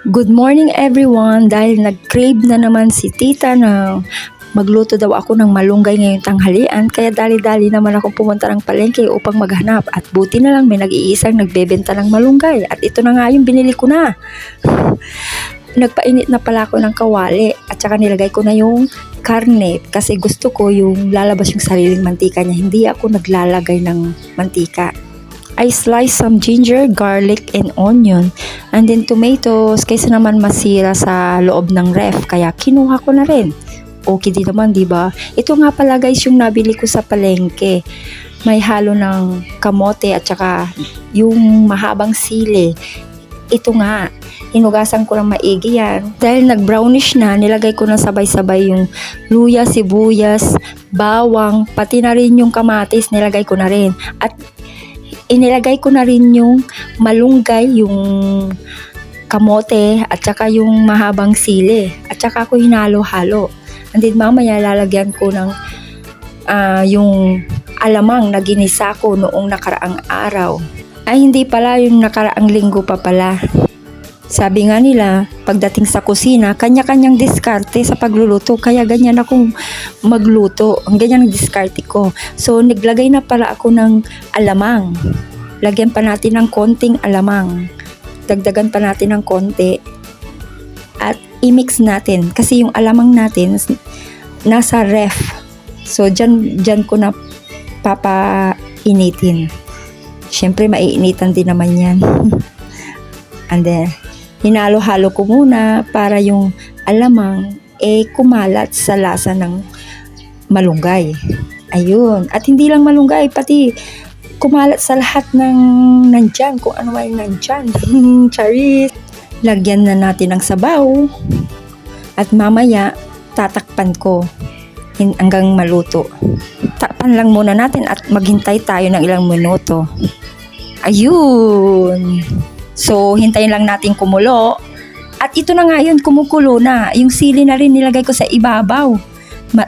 Good morning everyone! Dahil nag-crave na naman si tita na magluto daw ako ng malunggay ngayong tanghalian, kaya dali-dali naman akong pumunta ng palengke upang maghanap. At buti na lang may nag-iisang nagbebenta ng malunggay at ito na nga yung binili ko na. Nagpainit na pala ako ng kawali at saka nilagay ko na yung karne kasi gusto ko yung lalabas yung sariling mantika niya, hindi ako naglalagay ng mantika. I slice some ginger, garlic, and onion. And then tomatoes, kaysa naman masira sa loob ng ref. Kaya kinuha ko na rin. Okay din naman, di ba? Ito nga pala guys yung nabili ko sa palengke. May halo ng kamote at saka yung mahabang sili. Ito nga, hinugasan ko ng maigi yan. Dahil nag-brownish na, nilagay ko na sabay-sabay yung luya, sibuyas, bawang, pati na rin yung kamatis, nilagay ko na rin. At inilagay ko na rin yung malunggay, yung kamote, at saka yung mahabang sili. At saka ko hinalo-halo. And then mamaya lalagyan ko ng yung alamang na ginisa ko noong nakaraang araw. Ay hindi pala, yung nakaraang linggo pa pala. Sabi nga nila, pagdating sa kusina, kanya-kanyang diskarte sa pagluluto. Kaya ganyan akong magluto. Ang ganyan ang diskarte ko. So, naglagay na pala ako ng alamang. Lagyan pa natin ng konting alamang. Dagdagan pa natin ng konti. At i-mix natin. Kasi yung alamang natin, nasa ref. So, dyan ko na papainitin. Siyempre, maiinitan din naman yan. And then, hinalo-halo ko muna para yung alamang kumalat sa lasa ng malunggay. Ayun. At hindi lang malunggay, pati kumalat sa lahat ng nandyan, kung ano may nandyan. Charis! Lagyan na natin ng sabaw. At mamaya, tatakpan ko hanggang maluto. Takpan lang muna natin at maghintay tayo ng ilang minuto. Ayun! So, hintayin lang natin kumulo. At ito na nga yun, kumukulo na. Yung sili na rin nilagay ko sa ibabaw.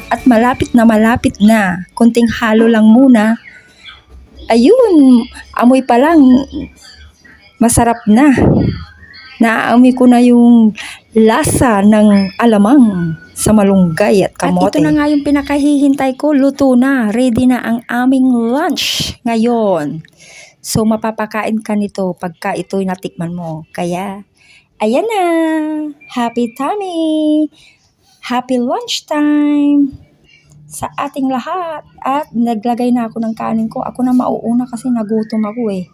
At malapit na. Kunting halo lang muna. Ayun, amoy pa lang. Masarap na. Naaamoy ko na yung lasa ng alamang sa malunggay at kamote. At ito na nga yung pinakahihintay ko. Luto na. Ready na ang aming lunch ngayon. So, mapapakain ka nito pagka ito'y natikman mo. Kaya, ayan na! Happy tummy! Happy lunchtime! Sa ating lahat. At naglagay na ako ng kanin ko. Ako na mauuna kasi nagutom ako eh.